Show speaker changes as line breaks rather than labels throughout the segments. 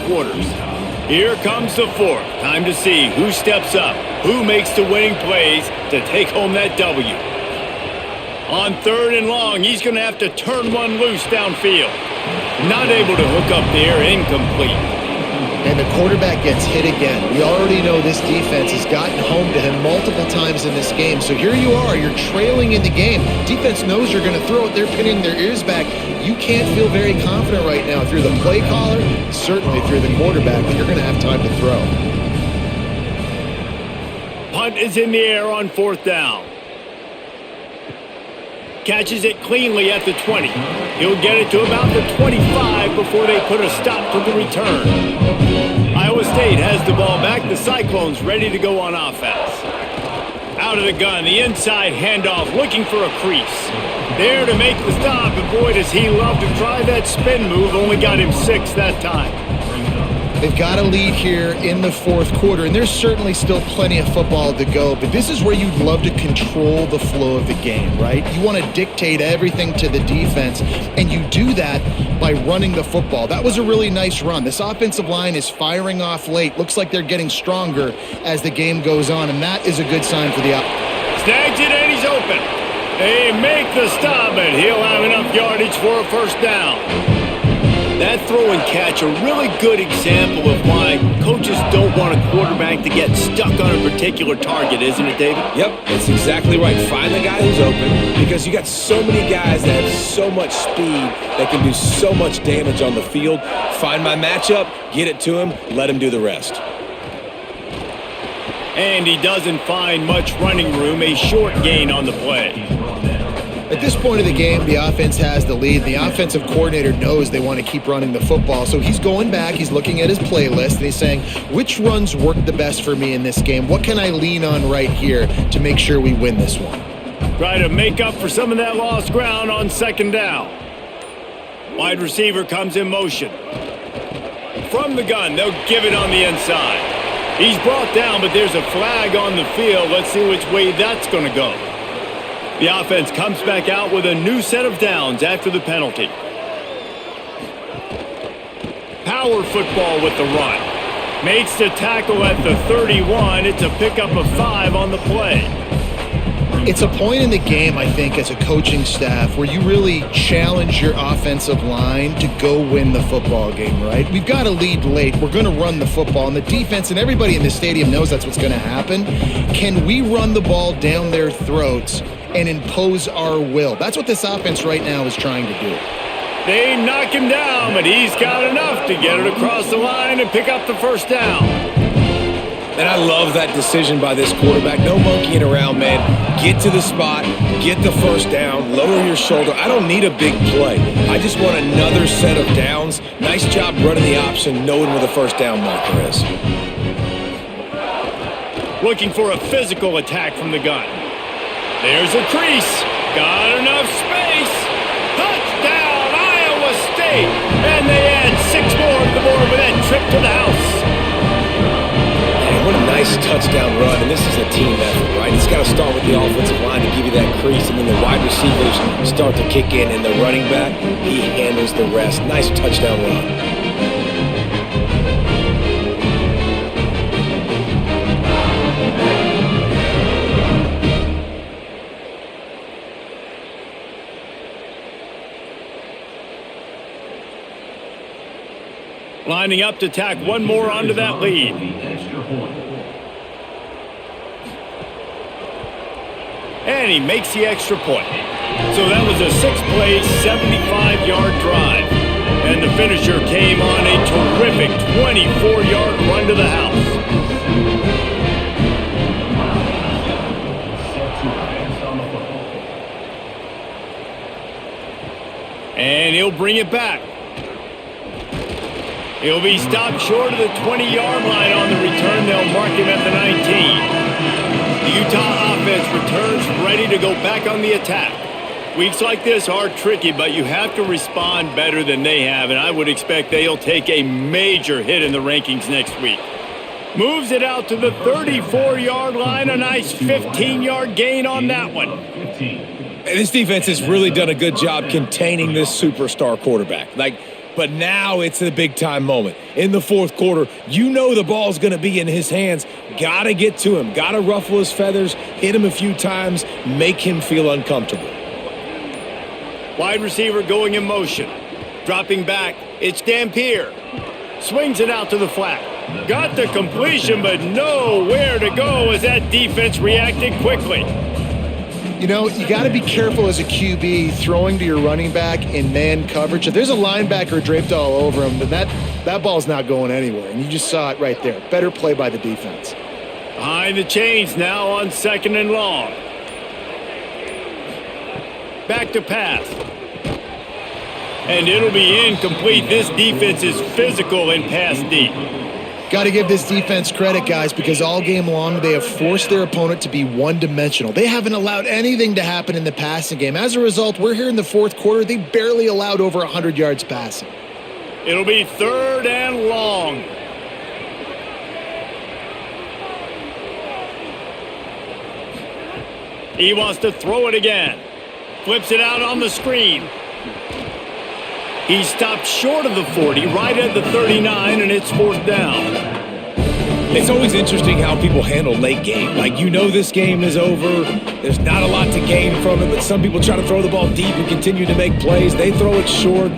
quarters. Here comes the fourth. Time to see who steps up, who makes the winning plays to take home that W. On 3rd and long, he's going to have to turn one loose downfield. Not able to hook up there, incomplete.
And the quarterback gets hit again. We already know this defense has gotten home to him multiple times in this game. So here you are, you're trailing in the game. Defense knows you're going to throw it. They're pinning their ears back. You can't feel very confident right now. If you're the play caller, certainly if you're the quarterback, then you're going to have time to throw.
Punt is in the air on 4th down. Catches it cleanly at the 20. He'll get it to about the 25 before they put a stop to the return. Iowa State has the ball back. The Cyclones ready to go on offense. Out of the gun, the inside handoff, looking for a crease. There to make the stop, and boy, does he love to try that spin move. Only got him 6 that time.
They've got a lead here in the 4th quarter, and there's certainly still plenty of football to go, but this is where you'd love to control the flow of the game, right? You want to dictate everything to the defense, and you do that by running the football. That was a really nice run. This offensive line is firing off late. Looks like they're getting stronger as the game goes on, and that is a good sign for the offense.
Snags it, and he's open. They make the stop, and he'll have enough yardage for a 1st down. That throw and catch, a really good example of why coaches don't want a quarterback to get stuck on a particular target, isn't it, David?
Yep, that's exactly right. Find the guy who's open, because you got so many guys that have so much speed that can do so much damage on the field. Find my matchup, get it to him, let him do the rest.
And he doesn't find much running room, a short gain on the play.
At this point of the game, the offense has the lead. The offensive coordinator knows they want to keep running the football. So he's going back, he's looking at his playlist, and he's saying, which runs work the best for me in this game? What can I lean on right here to make sure we win this one?
Try to make up for some of that lost ground on 2nd down. Wide receiver comes in motion. From the gun, they'll give it on the inside. He's brought down, but there's a flag on the field. Let's see which way that's going to go. The offense comes back out with a new set of downs after the penalty. Power football with the run. Makes the tackle at the 31. It's a pickup of 5 on the play.
It's a point in the game, I think, as a coaching staff where you really challenge your offensive line to go win the football game, right? We've got a lead late. We're going to run the football, and the defense and everybody in the stadium knows that's what's going to happen. Can we run the ball down their throats and impose our will? That's what this offense right now is trying to do.
They knock him down, but he's got enough to get it across the line and pick up the 1st down.
And I love that decision by this quarterback. No monkeying around, man. Get to the spot, get the 1st down, lower your shoulder. I don't need a big play. I just want another set of downs. Nice job running the option, knowing where the 1st down marker is.
Looking for a physical attack from the gun. There's a crease. Got enough space. Touchdown, Iowa State. And they add 6 more to the board with that trip to the house.
Man, what a nice touchdown run. And this is a team effort, right? It's got to start with the offensive line to give you that crease. And then the wide receivers start to kick in. And the running back, he handles the rest. Nice touchdown run.
Lining up to tack one more onto that lead. And he makes the extra point. So that was a 6-play, 75-yard drive. And the finisher came on a terrific 24-yard run to the house. And he'll bring it back. He'll be stopped short of the 20-yard line on the return. They'll mark him at the 19. The Utah offense returns ready to go back on the attack. Weeks like this are tricky, but you have to respond better than they have, and I would expect they'll take a major hit in the rankings next week. Moves it out to the 34-yard line. A nice 15-yard gain on that one.
This defense has really done a good job containing this superstar quarterback. Like, But now it's a big-time moment. In the fourth quarter, you know the ball's going to be in his hands. Got to get to him. Got to ruffle his feathers, hit him a few times, make him feel uncomfortable.
Wide receiver going in motion. Dropping back, it's Dampier. Swings it out to the flat. Got the completion, but nowhere to go as that defense reacted quickly.
You know, you got to be careful as a QB throwing to your running back in man coverage. If there's a linebacker draped all over him, then that ball's not going anywhere. And you just saw it right there. Better play by the defense.
Behind the chains now on 2nd and long. Back to pass. And it'll be incomplete. This defense is physical in pass deep.
Got to give this defense credit, guys, because all game long they have forced their opponent to be one-dimensional. They haven't allowed anything to happen in the passing game. As a result, we're here in the fourth quarter. They barely allowed over 100 yards passing.
It'll be 3rd and long. He wants to throw it again. Flips it out on the screen. He stopped short of the 40, right at the 39, and it's 4th down.
It's always interesting how people handle late game. Like, you know this game is over. There's not a lot to gain from it, but some people try to throw the ball deep and continue to make plays. They throw it short.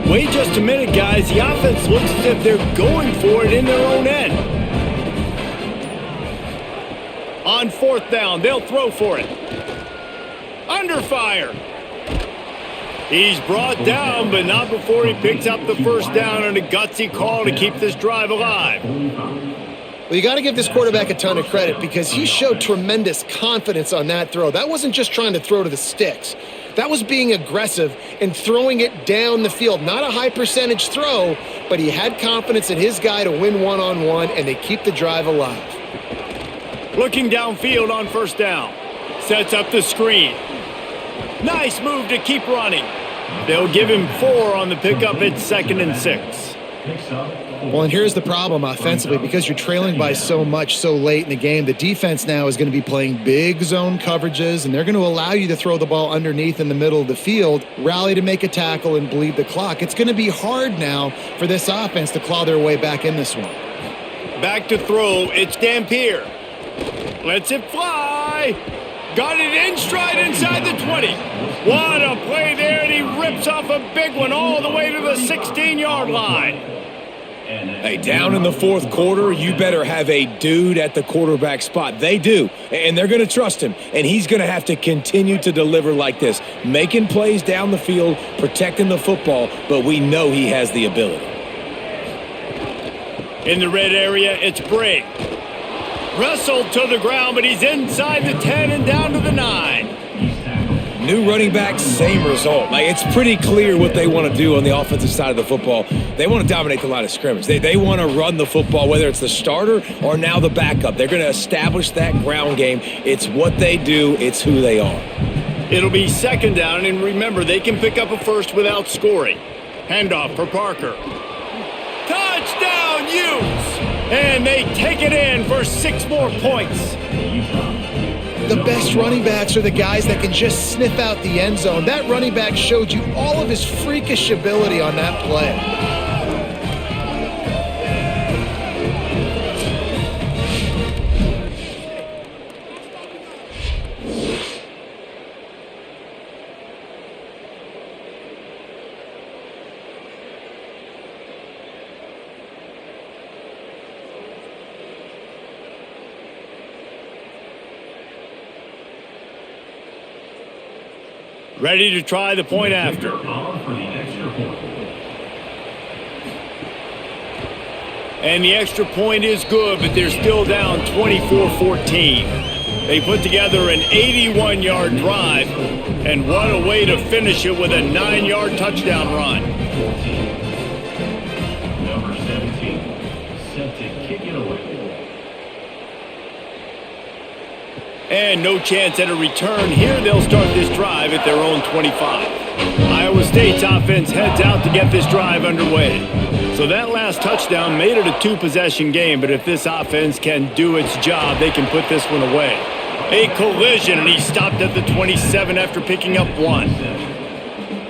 Wait just a minute, guys. The offense looks as if they're going for it in their own end. On 4th down, they'll throw for it. Under fire. He's brought down, but not before he picks up the 1st down and a gutsy call to keep this drive alive.
Well, you got to give this quarterback a ton of credit because he showed tremendous confidence on that throw. That wasn't just trying to throw to the sticks. That was being aggressive and throwing it down the field. Not a high percentage throw, but he had confidence in his guy to win one-on-one, and they keep the drive alive.
Looking downfield on 1st down. Sets up the screen. Nice move to keep running. They'll give him 4 on the pickup at 2nd and 6.
Well, and here's the problem offensively. Because you're trailing by so much so late in the game, the defense now is going to be playing big zone coverages, and they're going to allow you to throw the ball underneath in the middle of the field, rally to make a tackle, and bleed the clock. It's going to be hard now for this offense to claw their way back in this one.
Back to throw. It's Dampier. Lets it fly. Got it in stride inside the 20. What a play there, and he rips off a big one all the way to the 16-yard line.
Hey, down in the fourth quarter, you better have a dude at the quarterback spot. They do, and they're going to trust him, and he's going to have to continue to deliver like this, making plays down the field, protecting the football, but we know he has the ability.
In the red area, it's Brigg. Wrestled to the ground, but he's inside the 10 and down to the 9.
New running back, same result. Like, it's pretty clear what they want to do on the offensive side of the football. They want to dominate the line of scrimmage. They want to run the football, whether it's the starter or now the backup. They're going to establish that ground game. It's what they do. It's who they are.
It'll be 2nd down, and remember, they can pick up a first without scoring. Handoff for Parker. Touchdown, Utes! And they take it in for 6 more points.
The best running backs are the guys that can just sniff out the end zone. That running back showed you all of his freakish ability on that play.
Ready to try the point after. And the extra point is good, but they're still down 24-14. They put together an 81-yard drive, and what a way to finish it with a 9-yard touchdown run.
Number 17, set to kick it away.
And no chance at a return. Here they'll start this drive at their own 25. Iowa State's offense heads out to get this drive underway. So that last touchdown made it a 2-possession game, but if this offense can do its job, they can put this one away. A collision, and he stopped at the 27 after picking up 1.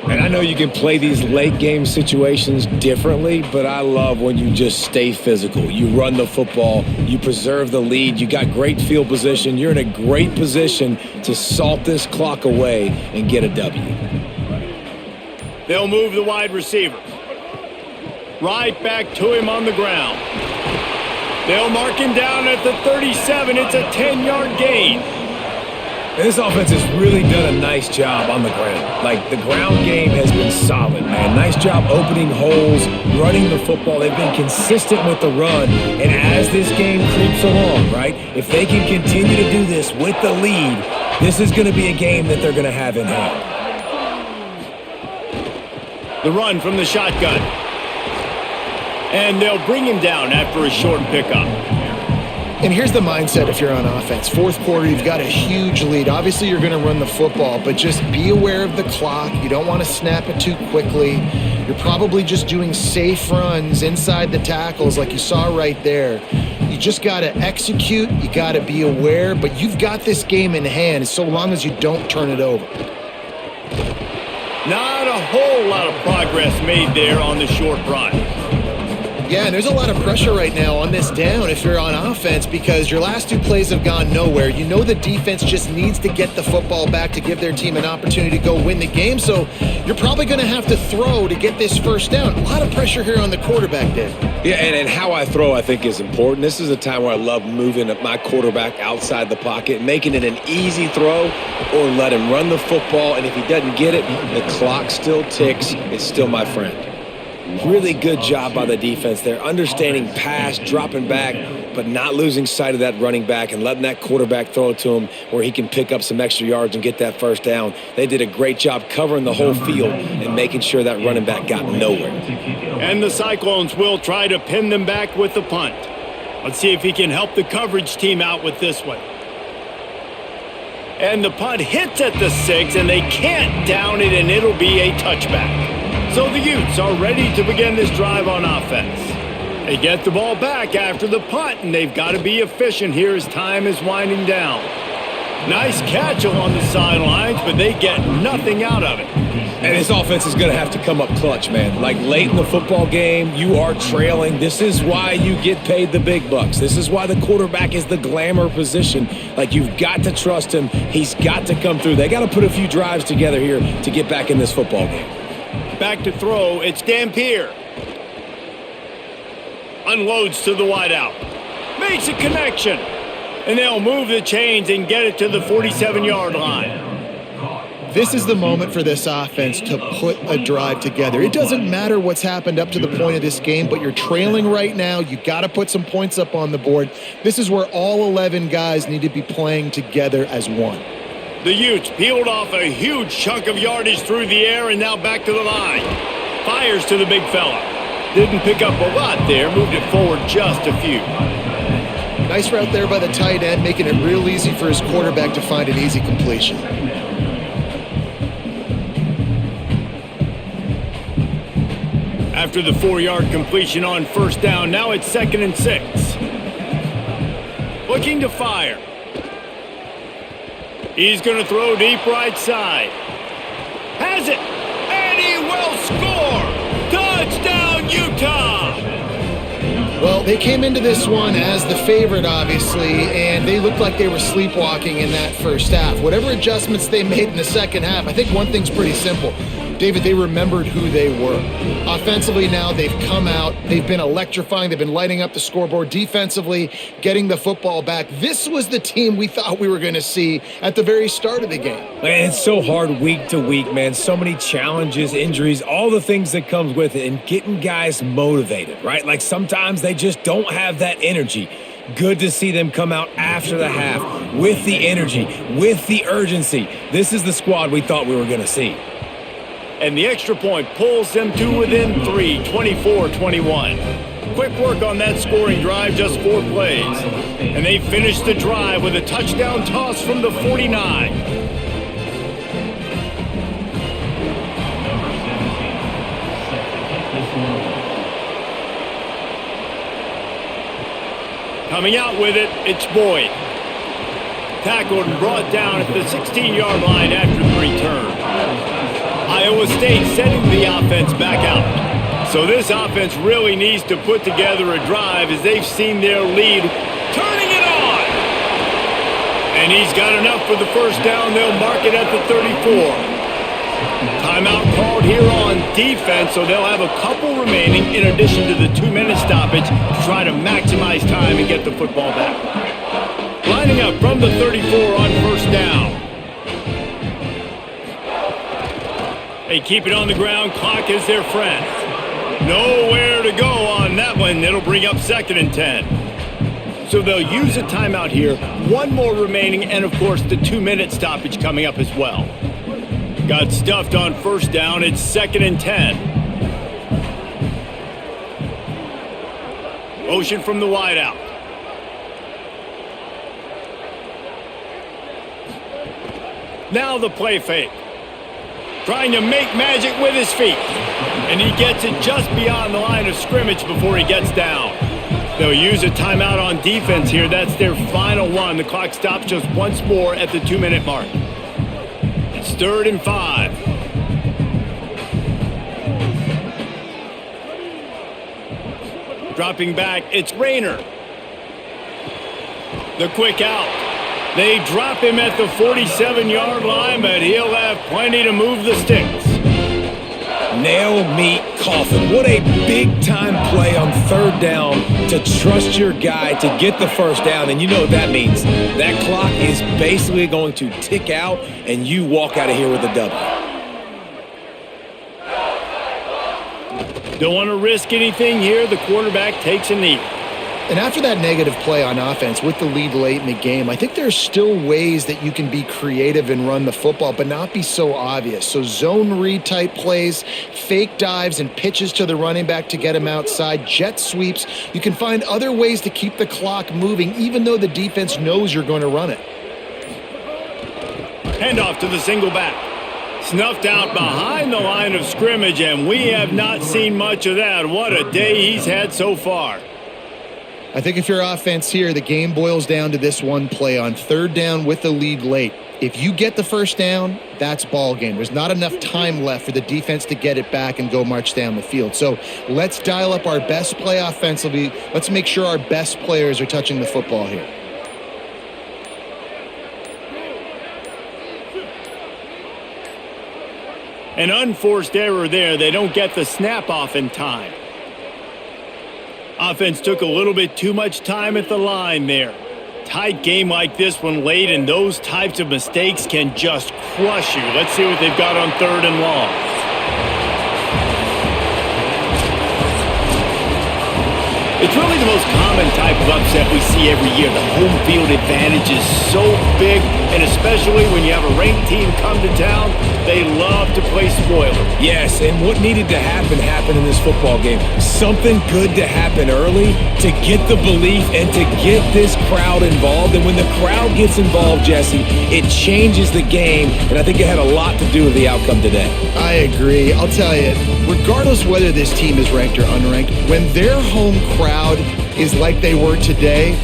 And I know you can play these late game situations differently, but I love when you just stay physical. You run the football, you preserve the lead, you got great field position. You're in a great position to salt this clock away and get a W.
They'll move the wide receiver. Right back to him on the ground. They'll mark him down at the 37. It's a 10-yard gain.
And this offense has really done a nice job on the ground. Like, the ground game has been solid, man. Nice job opening holes, running the football. They've been consistent with the run. And as this game creeps along, right, if they can continue to do this with the lead, this is going to be a game that they're going to have in hand.
The run from the shotgun. And they'll bring him down after a short pickup.
And here's the mindset if you're on offense. Fourth quarter, you've got a huge lead. Obviously, you're going to run the football, but just be aware of the clock. You don't want to snap it too quickly. You're probably just doing safe runs inside the tackles like you saw right there. You just got to execute. You got to be aware, but you've got this game in hand so long as you don't turn it over.
Not a whole lot of progress made there on the short run.
Yeah, and there's a lot of pressure right now on this down if you're on offense because your last two plays have gone nowhere. You know the defense just needs to get the football back to give their team an opportunity to go win the game, so you're probably going to have to throw to get this first down. A lot of pressure here on the quarterback, Dave.
Yeah, and how I throw, I think, is important. This is a time where I love moving my quarterback outside the pocket, making it an easy throw, or let him run the football, and if he doesn't get it, the clock still ticks. It's still my friend. Really good job by the defense there, understanding pass, dropping back, but not losing sight of that running back and letting that quarterback throw it to him where he can pick up some extra yards and get that first down. They did a great job covering the whole field and making sure that running back got nowhere.
And the Cyclones will try to pin them back with the punt. Let's see if he can help the coverage team out with this one. And the punt hits at the 6, and they can't down it, and it'll be a touchback. So the Utes are ready to begin this drive on offense. They get the ball back after the punt, and they've got to be efficient here as time is winding down. Nice catch along the sidelines, but they get nothing out of it.
And this offense is going to have to come up clutch, man. Like late in the football game, you are trailing. This is why you get paid the big bucks. This is why the quarterback is the glamour position. Like, you've got to trust him. He's got to come through. They got to put a few drives together here to get back in this football game.
Back to throw, it's Dampier. Unloads to the wideout. Makes a connection. And they'll move the chains and get it to the 47-yard line.
This is the moment for this offense to put a drive together. It doesn't matter what's happened up to the point of this game, but you're trailing right now. You got to put some points up on the board. This is where all 11 guys need to be playing together as one.
The Utes peeled off a huge chunk of yardage through the air and now back to the line. Fires to the big fella. Didn't pick up a lot there, moved it forward just a few.
Nice route there by the tight end, making it real easy for his quarterback to find an easy completion.
After the 4-yard completion on first down, now it's 2nd and 6. Looking to fire. He's going to throw deep right side. Has it, and he will score! Touchdown, Utah!
Well, they came into this one as the favorite, obviously, and they looked like they were sleepwalking in that first half. Whatever adjustments they made in the second half, I think one thing's pretty simple. David, they remembered who they were. Offensively now, they've come out. They've been electrifying. They've been lighting up the scoreboard. Defensively, getting the football back. This was the team we thought we were going to see at the very start of the game.
Man, it's so hard week to week, man. So many challenges, injuries, all the things that comes with it, and getting guys motivated, right? Like sometimes they just don't have that energy. Good to see them come out after the half with the energy, with the urgency. This is the squad we thought we were going to see.
And the extra point pulls them to within 3, 24-21. Quick work on that scoring drive, just 4 plays. And they finish the drive with a touchdown toss from the 49. Coming out with it, it's Boyd. Tackled and brought down at the 16-yard line after the return. Iowa State sending the offense back out. So this offense really needs to put together a drive as they've seen their lead. Turning it on! And he's got enough for the first down. They'll mark it at the 34. Timeout called here on defense, so they'll have a couple remaining in addition to the 2-minute stoppage to try to maximize time and get the football back. Lining up from the 34 on first down. They keep it on the ground. Clock is their friend. Nowhere to go on that one. It'll bring up 2nd and 10. So they'll use a timeout here. One more remaining, and of course the 2-minute stoppage coming up as well. Got stuffed on first down. It's 2nd and 10. Motion from the wideout. Now the play fake. Trying to make magic with his feet. And he gets it just beyond the line of scrimmage before he gets down. They'll use a timeout on defense here. That's their final one. The clock stops just once more at the 2-minute mark. It's 3rd and 5. Dropping back, it's Rayner. The quick out. They drop him at the 47-yard line, but he'll have plenty to move the sticks.
Nail, meat, coffin. What a big-time play on 3rd down to trust your guy to get the first down. And you know what that means. That clock is basically going to tick out, and you walk out of here with a W.
Don't want to risk anything here. The quarterback takes a knee.
And after that negative play on offense with the lead late in the game, I think there's still ways that you can be creative and run the football, but not be so obvious. So zone read type plays, fake dives and pitches to the running back to get him outside, jet sweeps. You can find other ways to keep the clock moving, even though the defense knows you're going to run it.
Handoff to the single back. Snuffed out behind the line of scrimmage, and we have not seen much of that. What a day he's had so far.
I think if you're offense here, the game boils down to this one play on 3rd down with the lead late. If you get the first down, that's ball game. There's not enough time left for the defense to get it back and go march down the field. So let's dial up our best play offensively. Let's make sure our best players are touching the football here.
An unforced error there. They don't get the snap off in time. Offense took a little bit too much time at the line there. Tight game like this one late, and those types of mistakes can just crush you. Let's see what they've got on 3rd and long. It's really the most common type of upset we see every year. The home field advantage is so big, and especially when you have a ranked team come to town, they love to play spoiler.
Yes, and what needed to happen happened in this football game. Something good to happen early to get the belief and to get this crowd involved. And when the crowd gets involved, Jesse, it changes the game, and I think it had a lot to do with the outcome today.
I agree. I'll tell you, regardless whether this team is ranked or unranked, when their home crowd is like they were today,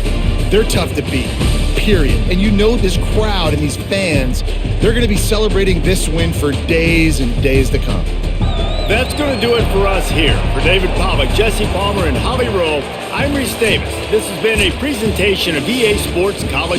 they're tough to beat, period. And you know this crowd and these fans, they're going to be celebrating this win for days and days to come.
That's going to do it for us here. For David Pollack, Jesse Palmer, and Holly Rowe, I'm Reese Davis. This has been a presentation of EA Sports College